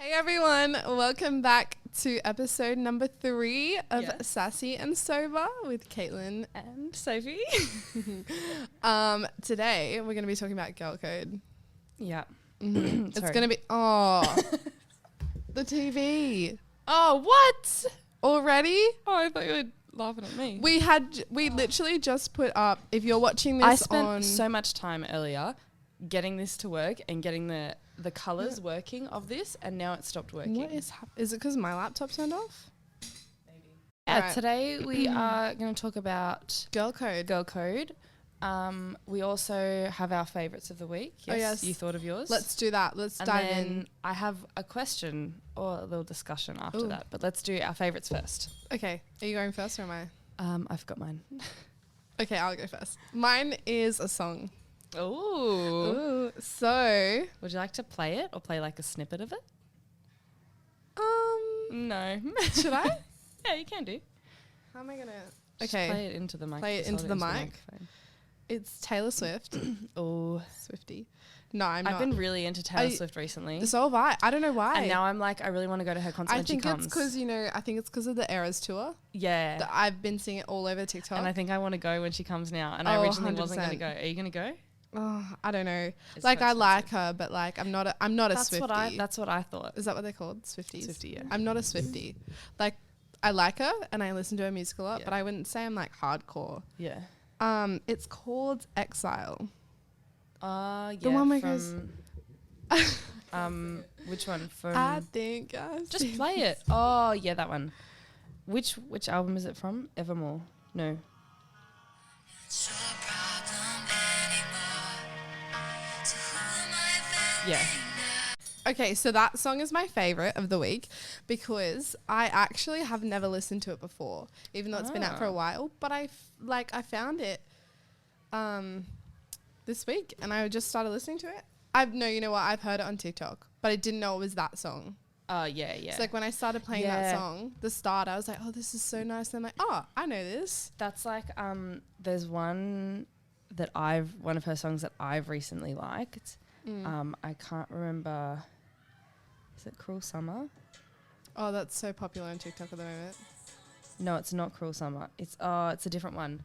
Hey everyone, welcome back to episode number 3 of Sassy and Sober with Caitlin and Sophie. Today we're going to be talking about girl code. Yeah. It's going to be, the TV. Oh, what? Already? Oh, I thought you were laughing at me. We literally just put up, if you're watching this I spent so much time earlier getting this to work and getting the colours working of this, and now it stopped working. What is is it because my laptop turned off? Maybe. Yeah, right. Today we are going to talk about girl code. Girl code. We also have our favourites of the week. Yes, yes. You thought of yours. Let's do that. Let's dive in. I have a question or a little discussion after that, but let's do our favourites first. Okay. Are you going first or am I? I've got mine. Okay, I'll go first. Mine is a song. Ooh. So would you like to play it or play like a snippet of it? No. Should I? Yeah, you can do. How am I gonna? Just play it into the mic. Play it into the mic. It's Taylor Swift. Oh, Swiftie. No, I've been really into Taylor Swift recently. So have I. I don't know why. And now I'm like, I really want to go to her concert when she comes. I think it's because of the Eras tour. Yeah. That I've been seeing it all over TikTok. And I think I want to go when she comes now. And I originally 100%. Wasn't going to go. Are you going to go? Oh, I don't know. It's like I like her, but like I'm not a Swiftie. That's what I thought. Is that what they're called? Swifties? Swiftie, yeah. I'm not a Swiftie. Like I like her and I listen to her music a lot, but I wouldn't say I'm like hardcore. Yeah. It's called Exile. Yeah. The one where goes which one? From I think just play it. Oh yeah, that one. Which album is it from? Evermore. No. Yeah. Okay, so that song is my favorite of the week because I actually have never listened to it before, even though it's been out for a while. But I found it this week, and I just started listening to it. You know what? I've heard it on TikTok, but I didn't know it was that song. Oh yeah. It's like when I started playing that song, the start, I was like, oh, this is so nice. And I'm like, oh, I know this. That's like there's one of her songs that I've recently liked. I can't remember. Is it Cruel Summer? Oh, that's so popular on TikTok at the moment. No, it's not Cruel Summer. It's a different one.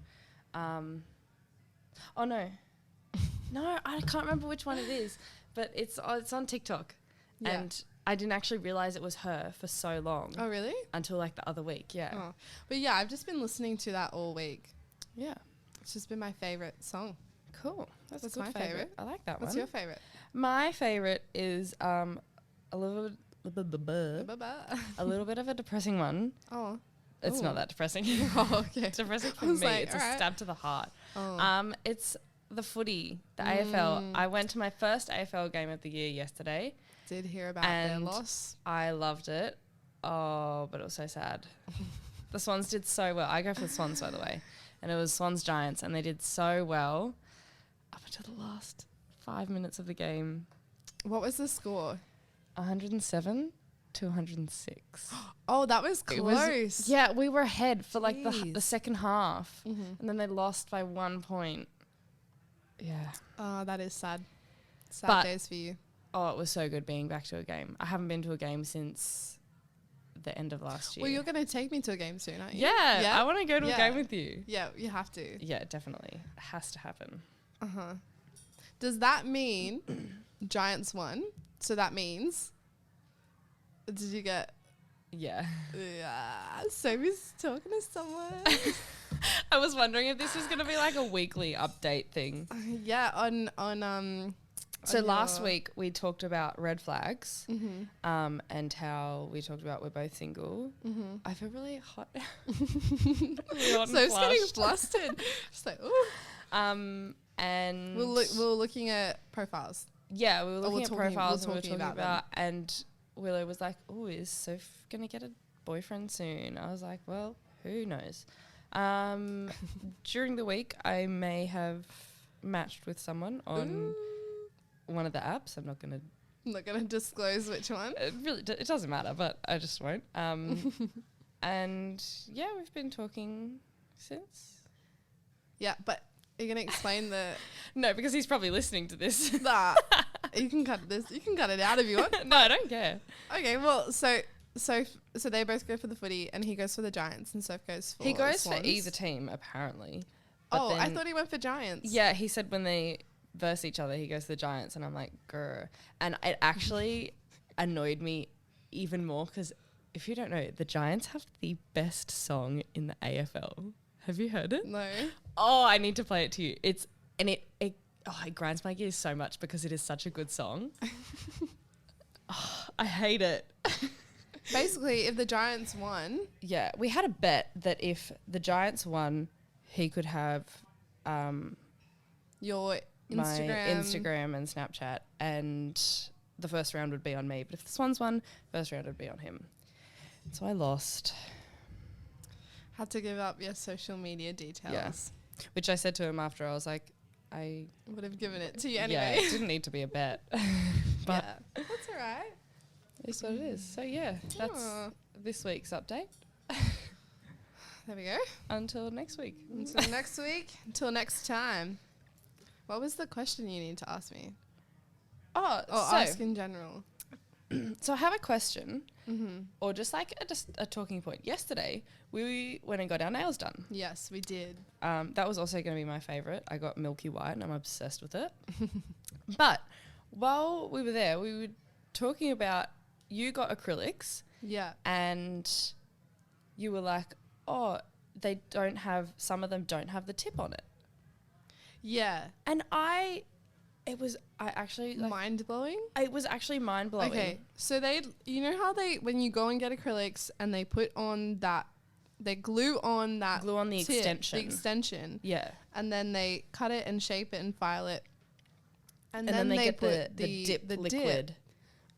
Oh no. No, I can't remember which one it is, but it's on TikTok. Yeah. And I didn't actually realize it was her for so long. Oh, really? Until like the other week, yeah. Oh. But yeah, I've just been listening to that all week. Yeah. It's just been my favorite song. Cool. That's my favorite. I like that one. What's your favorite? My favorite is a little bit of a depressing one. Oh. It's not that depressing. Oh, okay. It's depressing for me. Like, it's a stab to the heart. Oh. It's the footy, the AFL. I went to my first AFL game of the year yesterday. Did hear about their loss. I loved it. Oh, but it was so sad. The Swans did so well. I go for the Swans, by the way. And it was Swans Giants, and they did so well up until the last 5 minutes of the game. What was the score? 107 to 106. Oh, that was close. Yeah, we were ahead for like the second half, and then they lost by 1 point. Yeah. Oh, that is sad. Sad days for you. Oh, it was so good being back to a game. I haven't been to a game since the end of last year. Well, you're going to take me to a game soon, aren't you? Yeah. I want to go to a game with you. Yeah, you have to. Yeah, definitely. It has to happen. Uh-huh. Does that mean Giants won? So that means... Did you get... Yeah. Yeah. Sophie's talking to someone. I was wondering if this was going to be like a weekly update thing. Yeah, on so last week we talked about red flags, and how we talked about we're both single. I feel really hot. Really hot so it's getting flustered. Just like, ooh. And we were looking at profiles. Yeah, we were looking at profiles and we were talking about and Willow was like, "Oh, is Soph gonna get a boyfriend soon?" I was like, "Well, who knows?" During the week, I may have matched with someone on one of the apps. I'm not gonna disclose which one. It doesn't matter, but I just won't. And yeah, we've been talking since. Yeah, but are you gonna explain the? No, because he's probably listening to this. That You can cut this. You can cut it out if you want. No, I don't care. Okay, well, so they both go for the footy, and he goes for the Giants, and Soph goes for He goes Swans. for either team, apparently. But Oh, I then- thought he went for Giants. Yeah, he said when they verse each other, he goes to the Giants, and I'm like, grr. And it actually annoyed me even more because if you don't know, the Giants have the best song in the AFL. Have you heard it? No. Oh, I need to play it to you. It grinds my gears so much because it is such a good song. I hate it. Basically, if the Giants won, Yeah, we had a bet that if the Giants won, he could have your my Instagram. Instagram and Snapchat, and the first round would be on me. But if the Swans won, first round would be on him. So I lost. Had to give up your social media details. Yes. Which I said to him after. I was like, I Would have given it to you yeah, anyway. it didn't need to be a bet. But yeah. That's all right. it's what it is. So yeah, that's Aw. this week's update. There we go. Until next week. Until next week. Until next time. What was the question you need to ask me? Oh, Or so, ask in general. so I have a question, Mm-hmm. or just like a talking point. Yesterday, we went and got our nails done. Yes, we did. That was also going to be my favourite. I got Milky White and I'm obsessed with it. But while we were there, we were talking about you got acrylics Yeah. and you were like, oh, they don't have, some of them don't have the tip on it. Yeah. And it was Mind blowing. it was actually mind blowing. Okay. So you know how when you go and get acrylics and they put on they glue on that Glue on the tip, extension. The extension. Yeah. And then they cut it and shape it and file it. And then they get put the dip the liquid. Dip.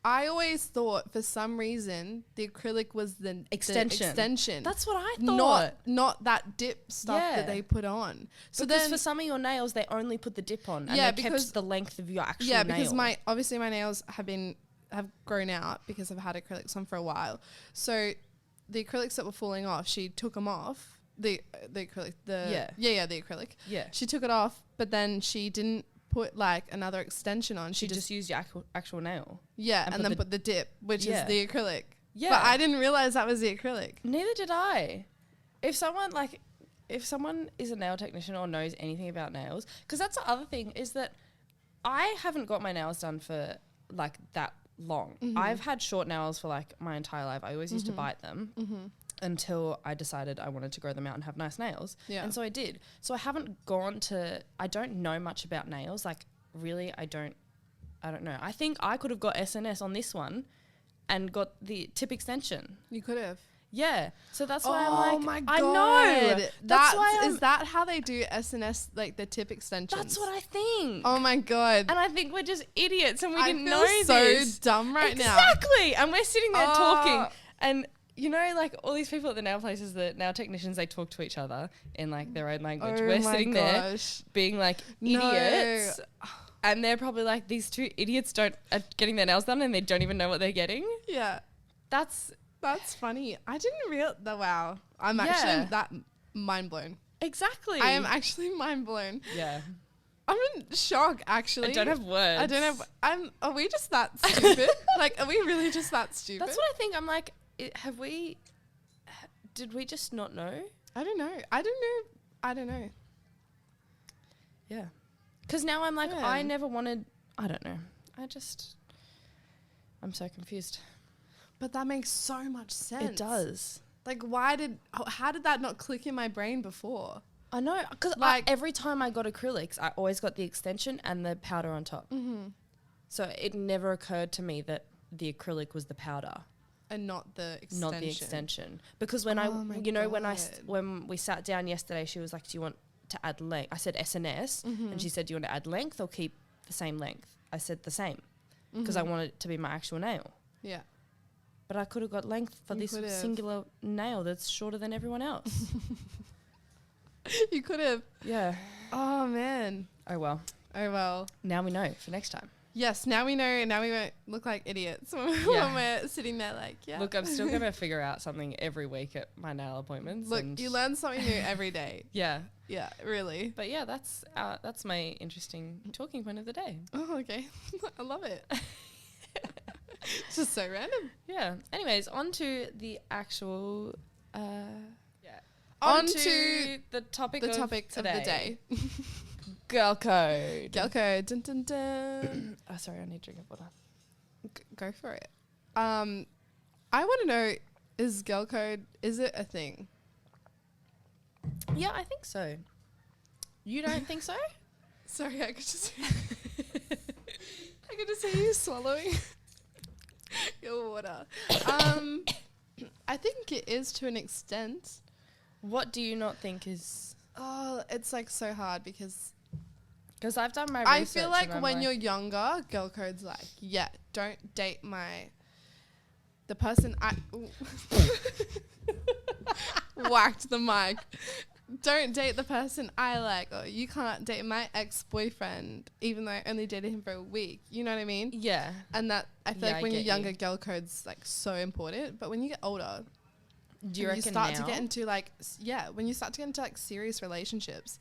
I always thought for some reason the acrylic was the Extension. extension. That's what I thought. Not that dip stuff Yeah. that they put on. So Because then for some of your nails, they only put the dip on, and Yeah, they because- kept the length of your actual yeah, nail. because obviously my nails have grown out because I've had acrylics on for a while. So the acrylics that were falling off, she took them off. The acrylic, the acrylic. Yeah. She took it off, but then she didn't put like another extension on. She just used your actual nail. and put then the- put the dip, which Yeah. is the acrylic. Yeah. But I didn't realize that was the acrylic. Neither did I. If someone is a nail technician or knows anything about nails, because that's the other thing is that I haven't got my nails done for like that long. Mm-hmm. I've had short nails for like my entire life. I always used to bite them until I decided I wanted to grow them out and have nice nails. Yeah. And so I did. So I don't know much about nails. Like really, I don't know. I think I could have got SNS on this one and got the tip extension. You could have. Yeah. So that's why I'm like, oh my god! I know. That's why is that how they do SNS, like the tip extensions? That's what I think. Oh my god! And I think we're just idiots and we I didn't feel know so this. dumb right now. Exactly. And we're sitting there talking, Oh. and you know, like all these people at the nail places, the nail technicians, they talk to each other in like their own language. Oh We're my sitting there gosh. being like No. idiots. And they're probably like, these two idiots are getting their nails done and they don't even know what they're getting. Yeah, That's funny. I didn't realize that. Wow, I'm Yeah. actually that mind blown. exactly. I am actually mind blown. Yeah. I'm in shock. Actually, I don't have words. I don't have. Are we just that stupid? Like, are we really just that stupid? That's what I think. I'm like, did we just not know? I don't know. I don't know. Yeah. Because now I'm like, Yeah. I never wanted, I don't know. I'm so confused. But that makes so much sense. It does. Like, how did that not click in my brain before? I know. Because Like- every time I got acrylics, I always got the extension and the powder on top. Mm-hmm. So it never occurred to me that the acrylic was the powder, And not the extension. not the extension. Because when Oh my when we sat down yesterday, she was like, do you want to add length? I said SNS. Mm-hmm. And she said, do you want to add length or keep the same length? I said the same. Because I Mm-hmm. wanted it to be my actual nail. Yeah. But I could have got length for You this could've. singular nail that's shorter than everyone else. You could have. Yeah. Oh, man. Oh, well. Oh, well. Now we know for next time. Yes, now we know. Now we won't look like idiots when we're sitting there like, yeah. Look, I'm still going to figure out something every week at my nail appointments. Look, you learn something new every day. Yeah. Yeah, really. But yeah, that's my interesting talking point of the day. Oh, okay. I love it. It's just so random. Yeah. Anyways, on to the actual... On to the topic of the day. Girl code. Girl code. Dun, dun, dun. Oh, sorry, I need to drink of water. Go for it. I want to know, is girl code, is it a thing? Yeah, I think so. You don't think so? Sorry, I could just see you swallowing your water. I think it is to an extent. What do you not think is... Oh, it's like so hard because I've done my research. I feel like when you're younger, girl code's like, yeah, don't date the person I whacked the mic. Don't date the person I like, or you can't date my ex-boyfriend, even though I only dated him for a week. You know what I mean? Yeah. And that I feel like when you're younger, girl code's like so important. But when you get older, do you reckon you start to get into when you start to get into like serious relationships,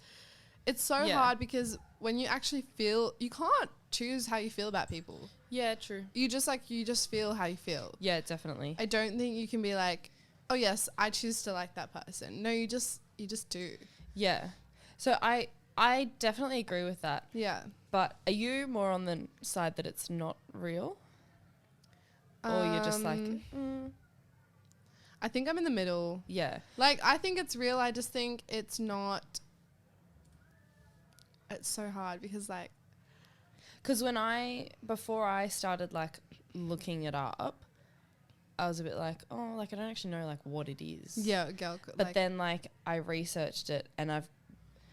it's so hard because when you actually feel, you can't choose how you feel about people. Yeah, true. You just feel how you feel. Yeah, definitely. I don't think you can be like, oh yes, I choose to like that person. No, you just do. Yeah. So I definitely agree with that. Yeah. But are you more on the side that it's not real? Or you're just like... I think I'm in the middle. Yeah. Like, I think it's real. I just think it's not... It's so hard because, like... Because before I started, like, looking it up, I was a bit like, oh, like, I don't actually know, like, what it is. Yeah, girl. But then, like, I researched it and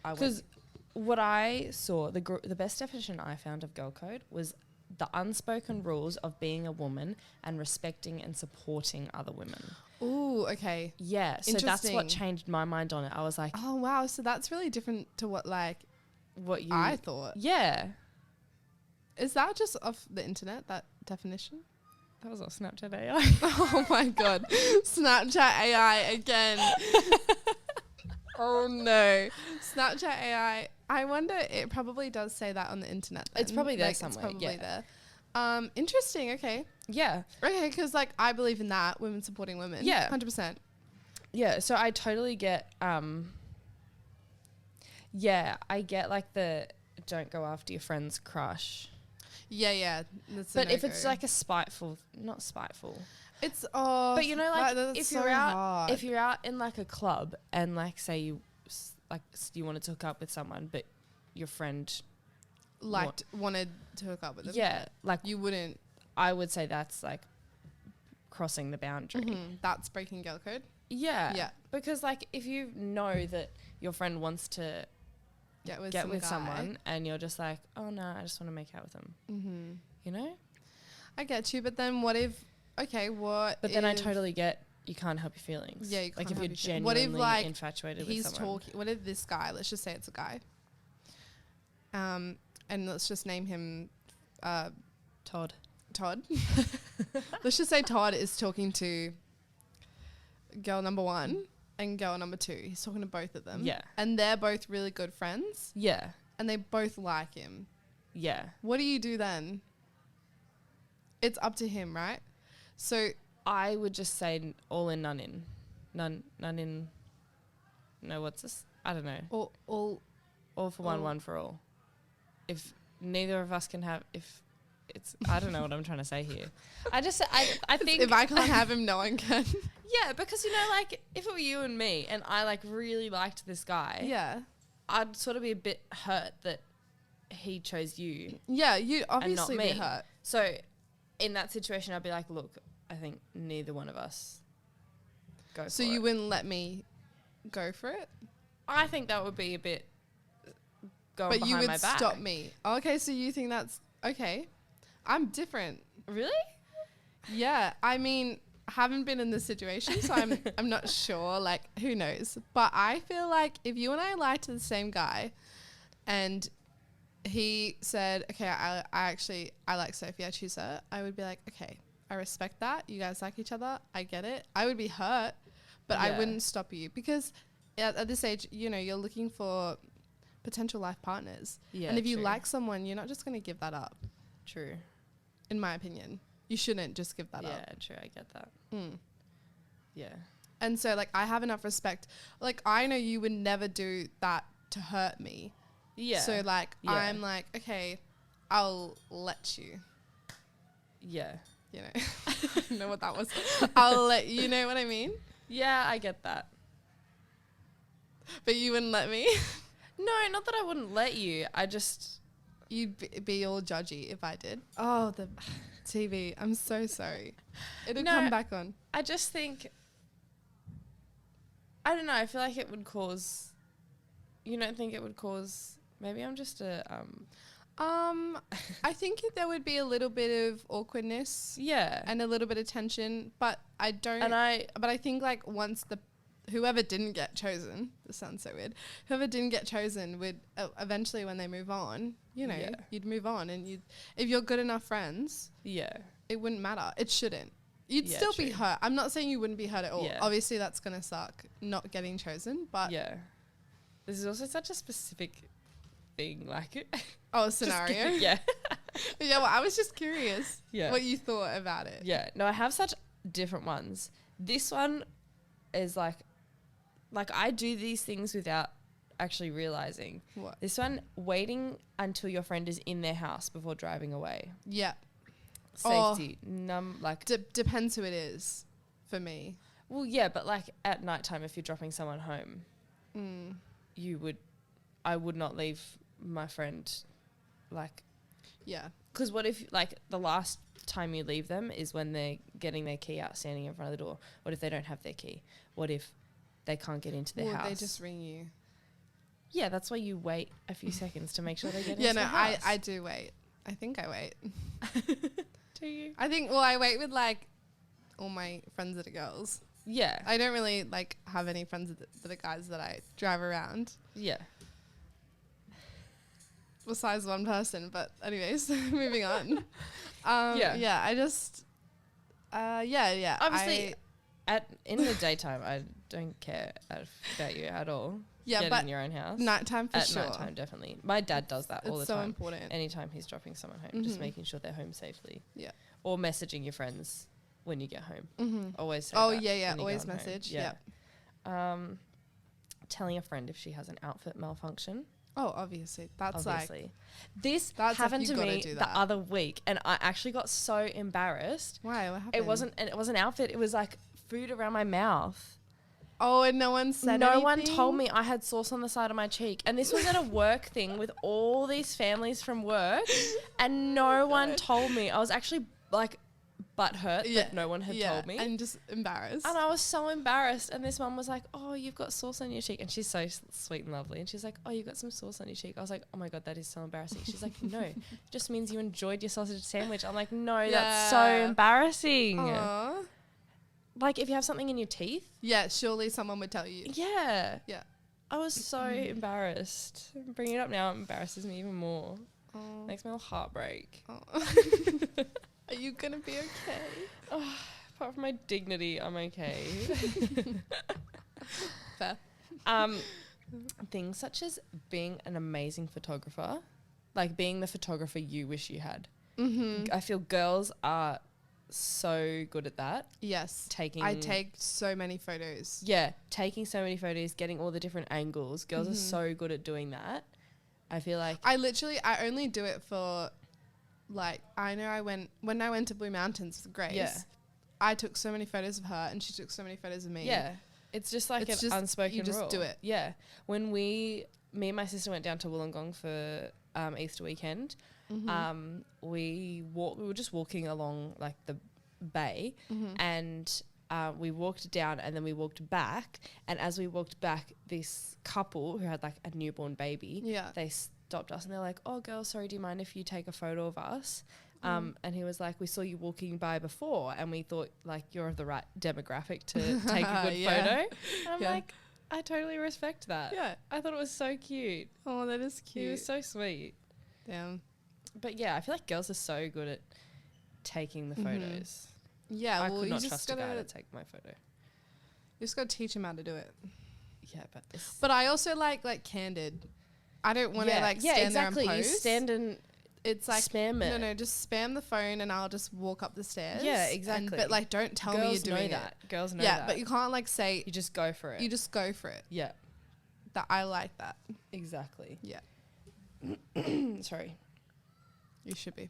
because what I saw, the best definition I found of girl code was the unspoken rules of being a woman and respecting and supporting other women. Ooh, okay. Yeah, so that's what changed my mind on it. I was like, oh, wow. So that's really different to what I thought. Yeah. Is that just off the internet, that definition? That was off Snapchat AI. Oh, my God. Snapchat AI again. Oh, no. Snapchat AI. I wonder, it probably does say that on the internet then. It's probably there somewhere. It's probably there. Interesting. Okay. Yeah. Okay, because like I believe in that, women supporting women. Yeah. 100%. Yeah, so I totally get, I get like the don't go after your friend's crush. Yeah. That's but if it's like not spiteful. It's, but you know, like if so you're out, hard. if you're out in like a club and like say you wanted to hook up with someone, but your friend wanted to hook up with them. Yeah. Like you wouldn't. I would say that's like crossing the boundary. Mm-hmm. That's breaking girl code. Yeah. Yeah. Because like if you know that your friend wants to get with someone and you're just like, oh no, I just want to make out with them. Mm-hmm. You know? I get you, but then what if, But then I totally get you can't help your feelings. Yeah, you can't like if help you're genuinely what if, like, infatuated he's with someone. what if this guy, let's just say it's a guy, and let's just name him Todd. Let's just say Todd is talking to girl number 1 and girl number 2. He's talking to both of them. Yeah. And they're both really good friends. Yeah. And they both like him. Yeah. What do you do then? It's up to him, right? So I would just say all in, none in. None in. No, what's this? I don't know. All for one for all. If neither of us can have, I don't know what I'm trying to say here. I think if I can't have him, no one can. Yeah, because like if it were you and me and I like really liked this guy, yeah, I'd sort of be a bit hurt that he chose you. Yeah, you'd obviously be hurt. So in that situation, I'd be like, look, I think neither one of us go for it. So you wouldn't let me go for it? I think that would be a bit going behind my back. But you would stop me. Okay, so you think that's... Okay. I'm different. Really? Yeah. I mean, I haven't been in this situation, so I'm not sure. Like, who knows? But I feel like if you and I lie to the same guy and he said, okay, I like Sophie, I choose her, I would be like, okay, I respect that. You guys like each other. I get it. I would be hurt, but I wouldn't stop you because at this age, you know, you're looking for potential life partners. Yeah, and if you like someone, you're not just going to give that up. True. In my opinion. You shouldn't just give that up. Yeah, true. I get that. Yeah. And so, like, I have enough respect. Like, I know you would never do that to hurt me. Yeah. So, like, I'm like, okay, I'll let you. Yeah. You know, I don't know what that was. I'll let you know what I mean? Yeah, I get that. But you wouldn't let me? No, not that I wouldn't let you. I just... You'd be all judgy if I did. Oh, the TV. I'm so sorry. It'll come back on. I just think... I don't know. I feel like it would cause... You don't think it would cause... Maybe I'm just a... I think there would be a little bit of awkwardness. Yeah. And a little bit of tension. But I don't... But I think, like, once whoever didn't get chosen, this sounds so weird, whoever didn't get chosen would eventually, when they move on, you know, you'd move on, and if you're good enough friends, it wouldn't matter. It shouldn't. You'd still be hurt. I'm not saying you wouldn't be hurt at all. Obviously that's gonna suck, not getting chosen, but this is also such a specific thing, like scenario. Yeah. Well, I was just curious what you thought about it. No, I have such different ones. This one is like I do these things without actually realizing. What? This one, waiting until your friend is in their house before driving away. Yeah. Safety. Depends who it is for me. Well, yeah, but like at nighttime, if you're dropping someone home, I would not leave my friend like... Yeah. Because what if like the last time you leave them is when they're getting their key out, standing in front of the door? What if they don't have their key? What if they can't get into their house? They just ring you. Yeah, that's why you wait a few seconds to make sure they get into the house. I do wait. I think I wait. Do you? I think, I wait with like all my friends that are girls. Yeah. I don't really like have any friends that are guys that I drive around. Yeah. Besides one person, but anyways, moving on. I just, Obviously, in the daytime, I don't care about you at all. Yeah, Get but in your own house. Nighttime for sure. At nighttime, definitely. My dad does that all the time. It's so important. Anytime he's dropping someone home, just making sure they're home safely. Yeah. Or messaging your friends when you get home. Mm-hmm. Always say that. Always message. Yeah. Telling a friend if she has an outfit malfunction. Oh, obviously. That's like... This happened to me the other week, and I actually got so embarrassed. Why? What happened? It wasn't an outfit. It was like food around my mouth. Oh, and no one said anything? No one told me I had sauce on the side of my cheek. And this was at a work thing with all these families from work, and no one told me. I was actually like butthurt that no one had told me. And just embarrassed. And I was so embarrassed. And this mum was like, oh, you've got sauce on your cheek. And she's so sweet and lovely. And she's like, oh, you've got some sauce on your cheek. I was like, oh my God, that is so embarrassing. She's like, no, it just means you enjoyed your sausage sandwich. I'm like, no, that's so embarrassing. Aww. Like if you have something in your teeth. Yeah, surely someone would tell you. Yeah. Yeah. I was so embarrassed. Bringing it up now embarrasses me even more. Oh. Makes my whole heart break. Oh. Are you going to be okay? Oh, apart from my dignity, I'm okay. Fair. Things such as being an amazing photographer, like being the photographer you wish you had. Mm-hmm. I feel girls are so good at that. Yes. I take so many photos. Yeah, taking so many photos, getting all the different angles. Girls are so good at doing that. I feel like I only do it for like when I went to Blue Mountains with Grace. Yeah. I took so many photos of her and she took so many photos of me. Yeah. It's just like an unspoken rule. You just do it. Yeah. When me and my sister went down to Wollongong for Easter weekend, we were just walking along like the bay and we walked down and then we walked back, and as we walked back, this couple who had like a newborn baby, they stopped us and they're like, oh girl, sorry, do you mind if you take a photo of us? And he was like, we saw you walking by before and we thought like you're of the right demographic to take a good photo. And I'm like, I totally respect that. Yeah. I thought it was so cute. Oh, that is cute. He was so sweet. Damn. But yeah, I feel like girls are so good at taking the photos. Yeah, I well, could you not just trust a guy to take my photo. You just got to teach him how to do it. Yeah, but I also like candid. I don't want to stand there and pose. You stand and it's like spam it. No, just spam the phone and I'll just walk up the stairs. Yeah, exactly. But like, don't tell me you're doing that. Girls know that. Yeah, but you can't like say. You just go for it. You just go for it. Yeah. That I like that. Exactly. Yeah. Sorry. You should be.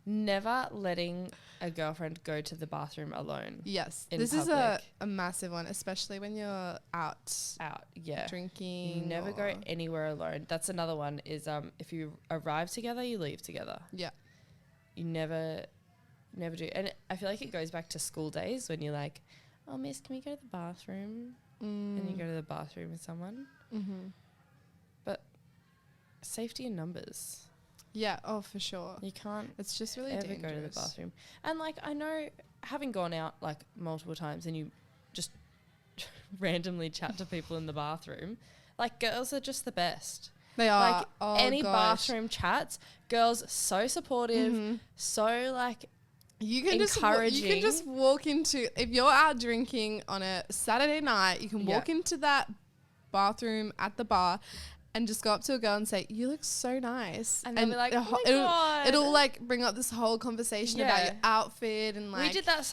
Never letting a girlfriend go to the bathroom alone. Yes. This is a massive one, especially when you're out, yeah. drinking. You never go anywhere alone. That's another one is if you arrive together, you leave together. Yeah. You never do. And I feel like it goes back to school days when you're like, oh, miss, can we go to the bathroom? And you go to the bathroom with someone. Mm-hmm. But safety in numbers. Yeah, for sure. You can't. It's just really ever dangerous. Go to the bathroom. And like, I know, having gone out like multiple times and you just randomly chat to people in the bathroom, like girls are just the best. They are. Like any bathroom chats, girls so supportive, so like you can encouraging. You can just walk into, if you're out drinking on a Saturday night, you can walk into that bathroom at the bar and just go up to a girl and say, you look so nice. And they'll be like, oh my God. It'll like bring up this whole conversation about your outfit and like. We did that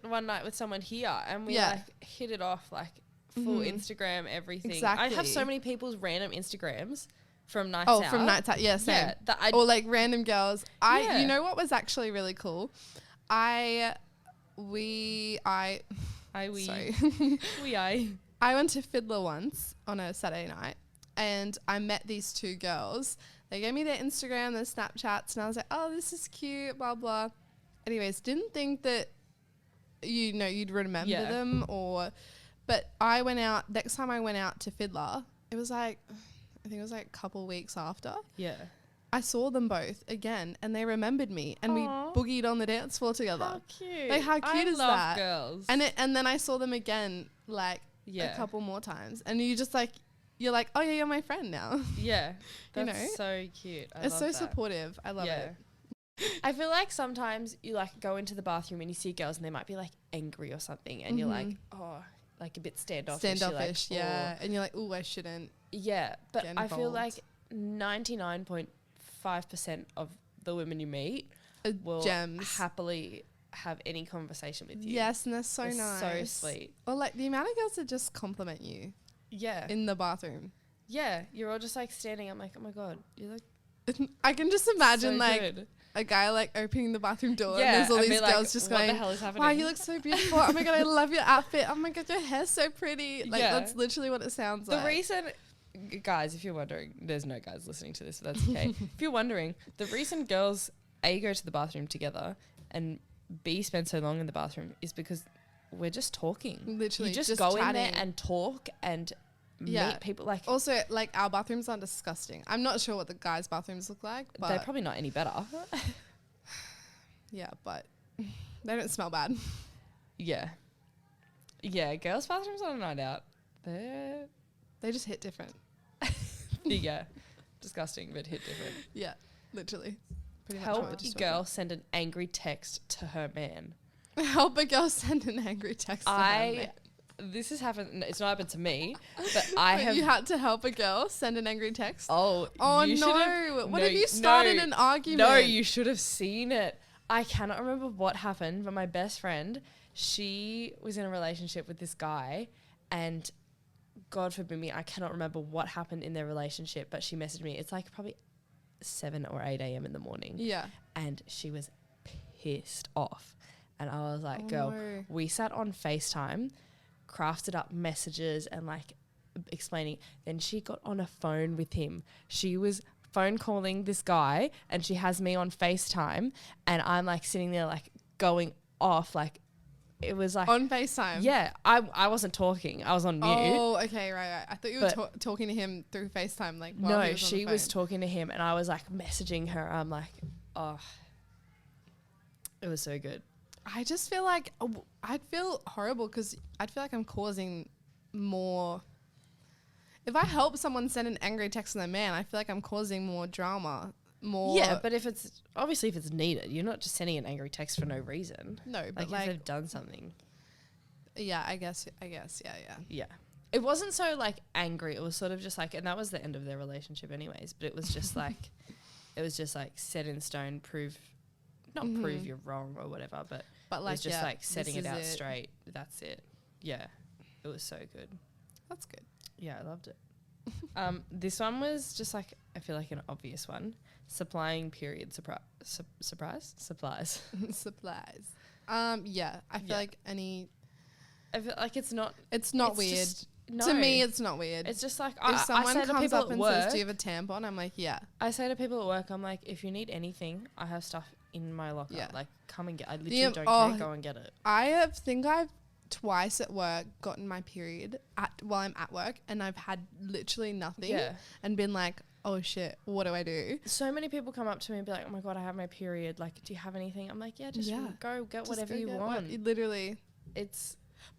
one night with someone here and we like hit it off like full Instagram, everything. Exactly. I have so many people's random Instagrams from nights out. Oh, from nights out. Yeah, same. Yeah, or like random girls. You know what was actually really cool? I went to Fiddler once on a Saturday night. And I met these two girls. They gave me their Instagram, their Snapchats, and I was like, oh, this is cute, blah, blah. Anyways, didn't think that, you'd remember them but I went out, next time I went out to Fiddler, it was like, I think it was like a couple weeks after. Yeah. I saw them both again and they remembered me and we boogied on the dance floor together. How cute. Like, how cute is that? I love girls. And then I saw them again, like, a couple more times. And you just like, you're like, oh yeah, you're my friend now. Yeah. That's so cute. It's so supportive. I love it. I feel like sometimes you like go into the bathroom and you see girls and they might be like angry or something and you're like, oh, like a bit standoffish. Like, yeah. And you're like, oh, I shouldn't. Yeah. But I feel like 99.5% of the women you meet will happily have any conversation with you. Yes, and they're so nice. So sweet. Or like the amount of girls that just compliment you. Yeah. In the bathroom. Yeah. You're all just like standing. I'm like, oh my God. You're like. I can just imagine so like good. A guy like opening the bathroom door and there's all these girls just going, what the hell is happening? Wow, you look so beautiful. Oh my God, I love your outfit. Oh my God, your hair's so pretty. Like that's literally what it sounds like. The reason, guys, if you're wondering, there's no guys listening to this, but that's okay. If you're wondering, the reason girls A, go to the bathroom together and B, spend so long in the bathroom is because we're just talking. Literally, you just go chatting in there and talk and meet people. Like also, like our bathrooms aren't disgusting. I'm not sure what the guys' bathrooms look like, but they're probably not any better. Yeah, but they don't smell bad. Yeah, girls' bathrooms on a night out, they just hit different. Yeah, disgusting, but hit different. Yeah, literally. Help a girl send an angry text to her man. Help a girl send an angry text to her man. This has happened. It's not happened to me, but I have. You had to help a girl send an angry text? Oh no! What if you started an argument? No, you should have seen it. I cannot remember what happened, but my best friend, she was in a relationship with this guy, and God forbid me, I cannot remember what happened in their relationship, but she messaged me. It's like probably 7 or 8 a.m. in the morning. Yeah. And she was pissed off. And I was like, girl, we sat on FaceTime, crafted up messages and like explaining. Then she got on a phone with him. She was phone calling this guy and she has me on FaceTime and I'm like sitting there like going off. Like it was like on FaceTime. Yeah. I wasn't talking. I was on mute. Oh, okay. Right. I thought you were talking to him through FaceTime. Like while he was she was talking to him and I was like messaging her. I'm like, oh, it was so good. I just feel like I'd feel horrible because I'd feel like I'm causing more. if I help someone send an angry text to their man, I feel like I'm causing more drama. Yeah, but if it's needed, you're not just sending an angry text for no reason. No, but like if they've done something. Yeah, I guess, yeah. Yeah. It wasn't so like angry. It was sort of just like, and that was the end of their relationship anyways, but it was just like, set in stone, prove you're wrong or whatever, but like, it was just like setting it out straight. That's it. Yeah. It was so good. That's good. Yeah, I loved it. This one was just like, I feel like an obvious one. Supplying period supplies. Supplies. Yeah, I feel like I feel like it's not weird. Just, no. To me, it's not weird. It's just like, if someone I say comes up and work, says, do you have a tampon? I'm like, yeah. I say to people at work, I'm like, if you need anything, I have stuff in my locker. Yeah. Like, come and get. I literally don't care. Go and get it. I think I've twice at work gotten my period while I'm at work, and I've had literally nothing. Yeah. And been like, oh shit, what do I do? So many people come up to me and be like, oh my God, I have my period. Like, do you have anything? I'm like, yeah, just go get just whatever you want. Literally.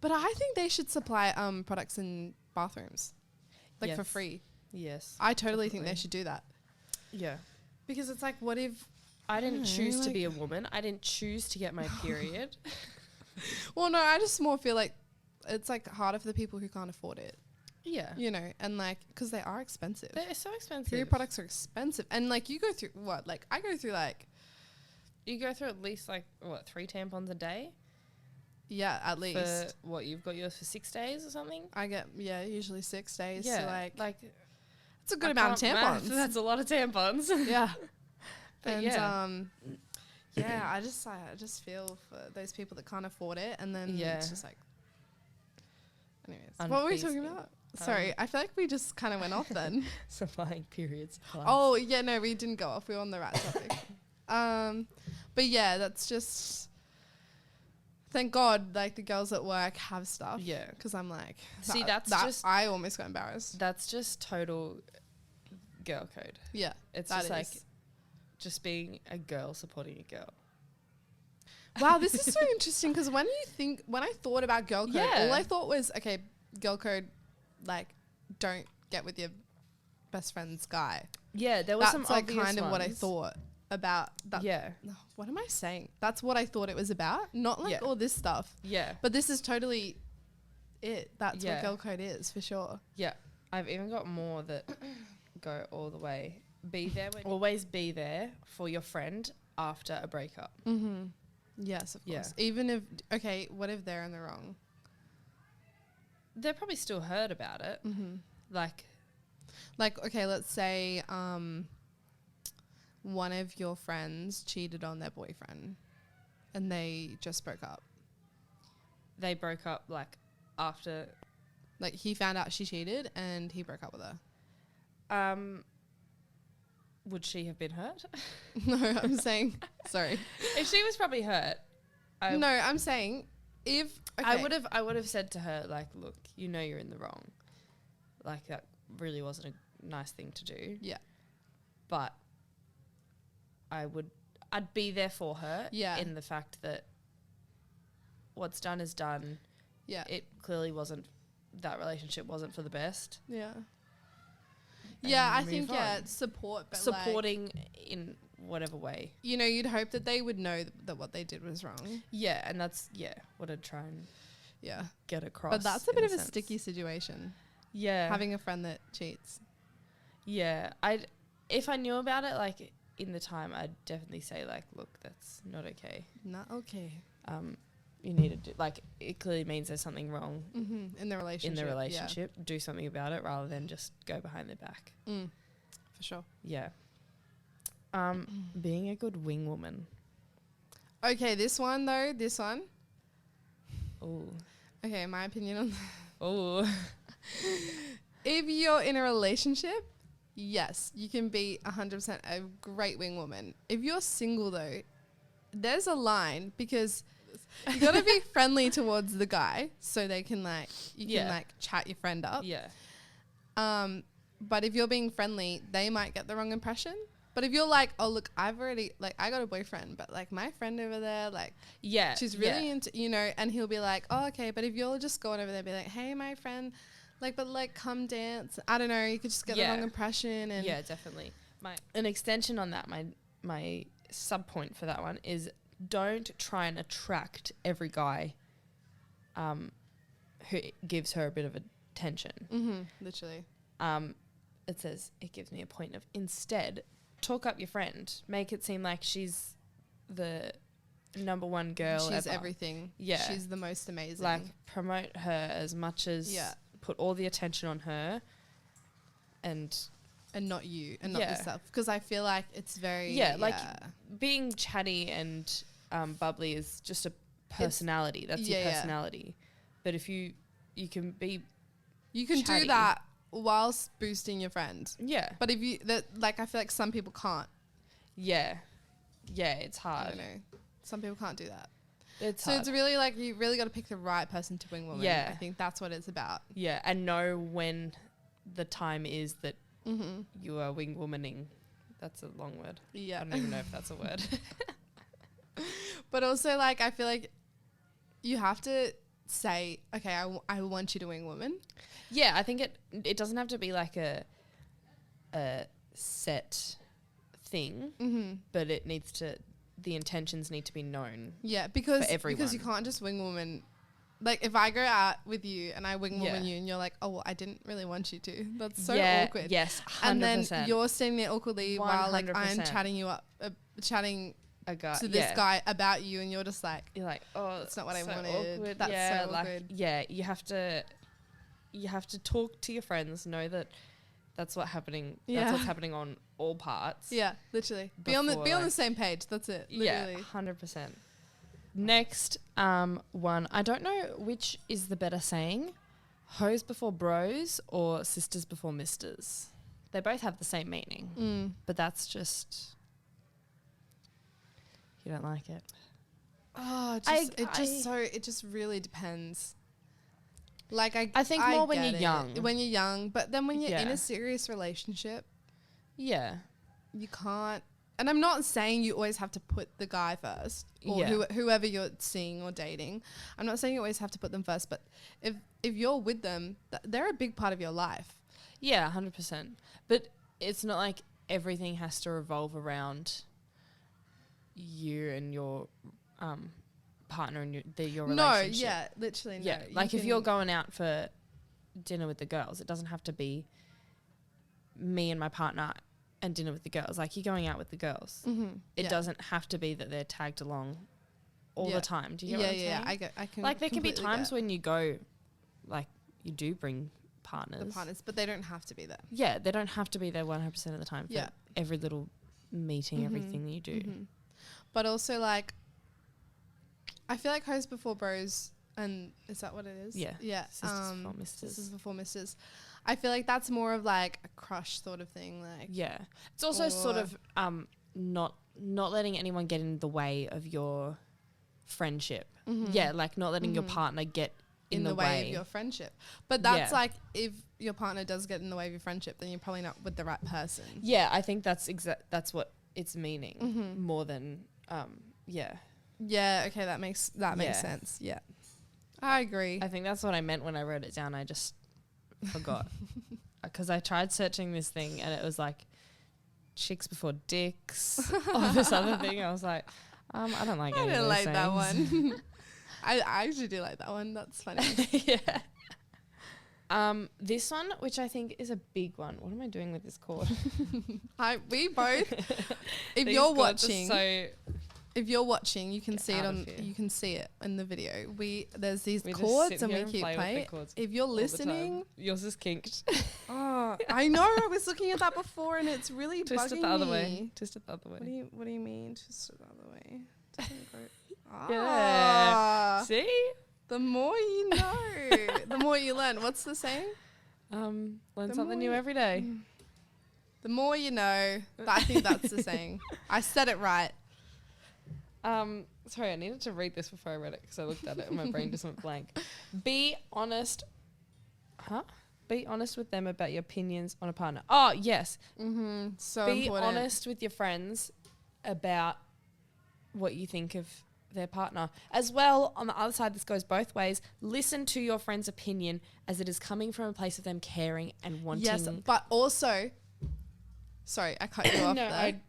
But I think they should supply products in bathrooms, like for free. Yes. I totally think they should do that. Yeah. Because it's like, what if I didn't choose to be a woman? I didn't choose to get my period. Well, no, I just more feel like it's like harder for the people who can't afford it. Yeah. You know, and like, because they are expensive. They're so expensive. Period products are expensive. And like, you go through what? Like, I go through like. You go through at least like, 3 tampons a day? Yeah, at least. For what, you've got yours for 6 days or something? I get, usually 6 days. Yeah. So like it's a good amount of tampons. That's a lot of tampons. Yeah. But and I just feel for those people that can't afford it, and then it's just like. Anyways, what were we talking about? Sorry, I feel like we just kind of went off then. Supplying periods. Oh yeah, no, we didn't go off. We were on the right topic. But yeah, that's just. Thank God, like the girls at work have stuff. Yeah, because I'm like, see, that's just. I almost got embarrassed. That's just total girl code. Yeah, it's just like, just being a girl supporting a girl. Wow, this is so interesting because when I thought about girl code, all I thought was, okay, girl code, like, don't get with your best friend's guy. Yeah, there was some obvious kind ones. of what I thought about that. Yeah. What am I saying? That's what I thought it was about. Not like all this stuff. Yeah. But this is totally it. That's what girl code is for sure. Yeah. I've even got more that go all the way. Always be there for your friend after a breakup. Mm-hmm. Yes, of course. Even if, what if they're in the wrong? They're probably still heard about it. Mm-hmm. Like, okay, let's say one of your friends cheated on their boyfriend and they just broke up. They broke up, like, after... Like, he found out she cheated and he broke up with her. Would she have been hurt? No, I'm saying... Sorry. If she was probably hurt... No, I'm saying if... Okay. I would have said to her, like, look, you know you're in the wrong. Like, that really wasn't a nice thing to do. Yeah. But I'd be there for her in the fact that what's done is done. Yeah. It clearly wasn't... That relationship wasn't for the best. Yeah. Yeah, I think, support. But supporting in whatever way. You know, you'd hope that they would know that what they did was wrong. Yeah, and that's, what I'd try and get across. But that's a bit of a sticky situation. Yeah. Having a friend that cheats. Yeah. If I knew about it, like, in the time, I'd definitely say, like, look, that's not okay. Not okay. You need to do, like, it clearly means there's something wrong in the relationship. Do something about it rather than just go behind their back. For sure. Yeah. Being a good wing woman. Okay, this one. Oh. Okay, my opinion on that. Oh. If you're in a relationship, yes, you can be 100% a great wing woman. If you're single, though, there's a line because you got to be friendly towards the guy so they can, like, you can, like, chat your friend up. Yeah. But if you're being friendly, they might get the wrong impression. But if you're like, oh, look, I've already, like, I got a boyfriend, but, like, my friend over there, like, she's really into, you know, and he'll be like, oh, okay. But if you're just going over there and be like, hey, my friend, Like, but like, come dance. I don't know. You could just get the wrong impression. And yeah, definitely. An extension on that, my sub point for that one is don't try and attract every guy who gives her a bit of attention. Literally. It says, it gives me a point of instead, talk up your friend. Make it seem like she's the number one girl She's ever. Everything. Yeah. She's the most amazing. Like, promote her as much as put all the attention on her and not you and not yourself. Because I feel like it's very... like being chatty and bubbly is just a personality. That's your personality. But if you can be You can chatty. do that whilst boosting your friend. Yeah. But if you... I feel like some people can't. Yeah. Yeah, it's hard. I don't know. Some people can't do that. It's so hard. it's really like you really got to pick the right person to wing woman. Yeah. I think that's what it's about. Yeah, and know when the time is that you are wing womaning. That's a long word. Yeah. I don't even know if that's a word. But also, like, I feel like you have to say, okay, I want you to wing woman. Yeah, I think it doesn't have to be like a set thing, but it needs to... The intentions need to be known. Yeah, because you can't just wing woman. Like, if I go out with you and I wing woman you and you're like, oh, well, I didn't really want you to. That's so awkward. Yes, 100%. And then you're standing there awkwardly 100%. While like I'm chatting you up, chatting a guy, to this guy about you, and you're like, oh, that's not what so I wanted. Awkward. That's so awkward. Yeah, you have to talk to your friends. Know that that's what's happening. That's what's happening on all parts. Yeah, literally. Be on the same page. That's it. Literally. Yeah, 100%. Next one. I don't know which is the better saying, hoes before bros or sisters before misters. They both have the same meaning, but that's just... You don't like it. Oh, it just really depends. Like I think more when you're young. When you're young, but then when you're in a serious relationship, you can't. And I'm not saying you always have to put the guy first or whoever you're seeing or dating. I'm not saying you always have to put them first, but if you're with them, they're a big part of your life. Yeah, 100%. But it's not like everything has to revolve around you and your partner and your relationship. No, yeah, literally no. Yeah, like if you're going out for dinner with the girls, it doesn't have to be me and my partner and dinner with the girls. Like, you're going out with the girls. It doesn't have to be that they're tagged along all the time. Do you get what I'm saying? Yeah, I can. Like, there can be times when you go, like, you do bring partners. But they don't have to be there. Yeah, they don't have to be there 100% of the time for every little meeting, everything that you do. But also, like, I feel like hoes before bros, and is that what it is? Yeah. Yeah. Sisters before misters. Sisters before misters. I feel like that's more of like a crush sort of thing. Like, yeah. It's also sort of not letting anyone get in the way of your friendship. Yeah, like not letting your partner get in the way of your friendship. But that's like, if your partner does get in the way of your friendship, then you're probably not with the right person. Yeah, I think that's what it's meaning more than yeah. Yeah, okay, that makes sense. Yeah. I agree. I think that's what I meant when I wrote it down. I just forgot. Because I tried searching this thing and it was like chicks before dicks or this other thing. I was like, I don't like any of those I didn't like sayings. that one. I actually do like that one. That's funny. Yeah. This one, which I think is a big one. What am I doing with this cord? We both. If you're watching, you can see it on. You can see it in the video. There's these chords and we keep playing. If you're listening, yours is kinked. Oh, I know. I was looking at that before and it's really Twist it the other way. Twist it the other way. What do you mean? Twist it the other way. Yeah. See? The more you know, the more you learn. What's the saying? Learn something new every day. The more you know. I think that's the saying. I said it right. Sorry, I needed to read this before I read it because I looked at it and my brain just went blank. Be honest. Be honest with them about your opinions on a partner. Oh, yes. So be important. honest with your friends about what you think of their partner. As well, on the other side, this goes both ways. Listen to your friend's opinion as it is coming from a place of them caring and wanting. Yes, but also, sorry, I cut you off No, there.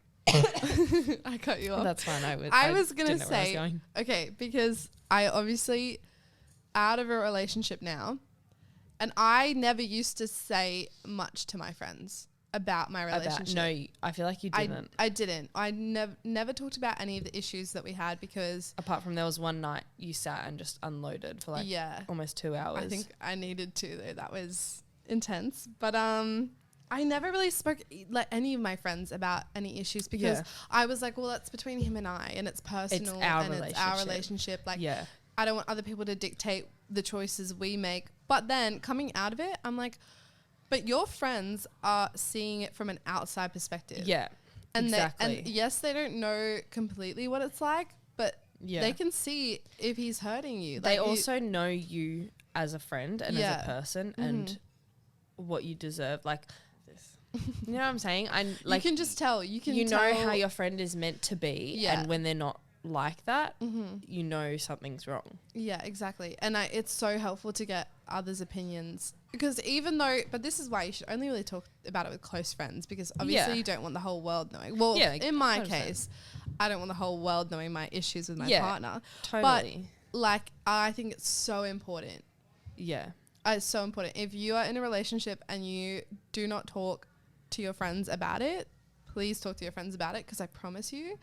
I cut you off. That's fine. I was going to say, okay, because I obviously out of a relationship now, and I never used to say much to my friends about my relationship. No, I feel like you didn't. I didn't. I never talked about any of the issues that we had because... Apart from there was one night you sat and just unloaded for like almost 2 hours. I think I needed to though. That was intense. But I never really let any of my friends about any issues because I was like, well, that's between him and I and it's personal it's our and it's our relationship. Like, I don't want other people to dictate the choices we make. But then coming out of it, I'm like... But your friends are seeing it from an outside perspective. Yeah, and exactly. And yes, they don't know completely what it's like, but they can see if he's hurting you. They also know you as a friend and as a person and what you deserve. Like this, you know what I'm saying? You can just tell. You know how your friend is meant to be, and when they're not like that, you know something's wrong. Yeah, exactly. And it's so helpful to get others' opinions. Because but this is why you should only really talk about it with close friends because obviously you don't want the whole world knowing. Well, in my 100%. Case, I don't want the whole world knowing my issues with my partner. Totally. But I think it's so important. Yeah. It's so important. If you are in a relationship and you do not talk to your friends about it, please talk to your friends about it because I promise you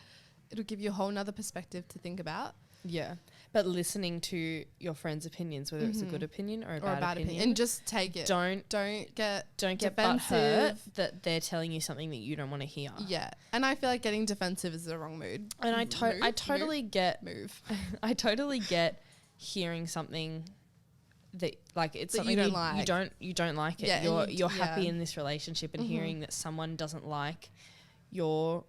it'll give you a whole nother perspective to think about. Yeah. But listening to your friends' opinions, whether it's a good opinion or a bad opinion. And just take it. Don't get butthurt that they're telling you something that you don't want to hear. Yeah. And I feel like getting defensive is the wrong mood. And I totally get I totally get hearing something that like it's that something you don't like it. Yeah, you're happy in this relationship and hearing that someone doesn't like your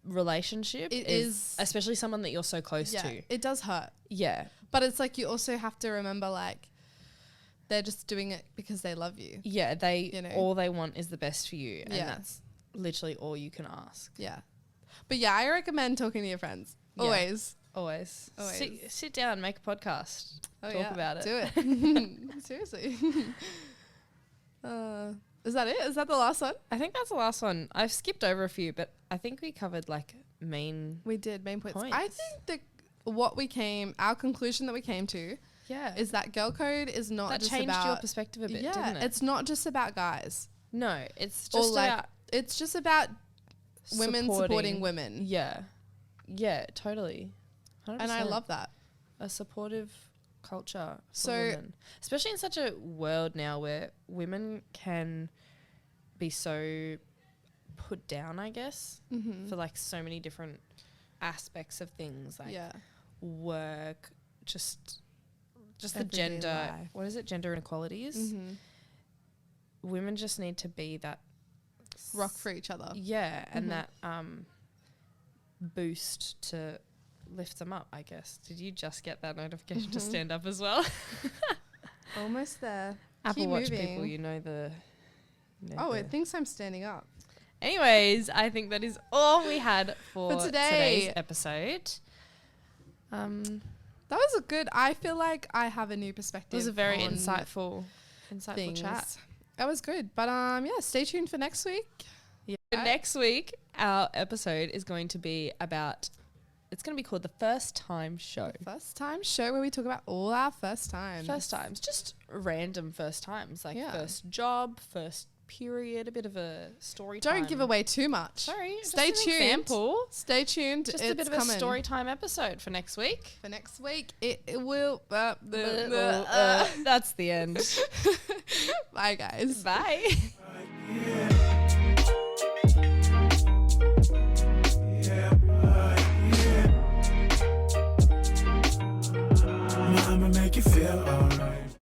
relationship is especially someone that you're so close to. It does hurt. Yeah. But it's like you also have to remember like they're just doing it because they love you. Yeah, all they want is the best for you and that's literally all you can ask. Yeah. But yeah, I recommend talking to your friends. Always. Sit down, make a podcast. Talk about it. Do it. Seriously. Is that it? Is that the last one? I think that's the last one. I've skipped over a few, but I think we covered like main points. I think our conclusion that we came to is that girl code is not that just changed about your perspective a bit, didn't it? It's not just about guys. No, it's just about it's just about women supporting women. Yeah. Yeah, totally. 100%. And I love that. A supportive culture for women. Especially in such a world now where women can be so put down, I guess, for like so many different aspects of things like work, just the gender life. What is it? Gender inequalities. Women just need to be that rock for each other. Yeah, and that boost to lift them up, I guess. Did you just get that notification to stand up as well? Almost there. Apple Watch people, you know the... it thinks I'm standing up. Anyways, I think that is all we had for today's episode. That was a good... I feel like I have a new perspective. It was a very insightful chat. That was good. But stay tuned for next week. Yeah. Next week, our episode is going to be about... It's going to be called The First Time Show. First Time Show, where we talk about all our first times. First times. Just random first times. Like first job, first period, a bit of a story time. Don't give away too much. Sorry. Stay tuned. Example. Stay tuned. Just a bit of a story time episode for next week. It will... that's the end. Bye, guys. Bye. I'ma make you feel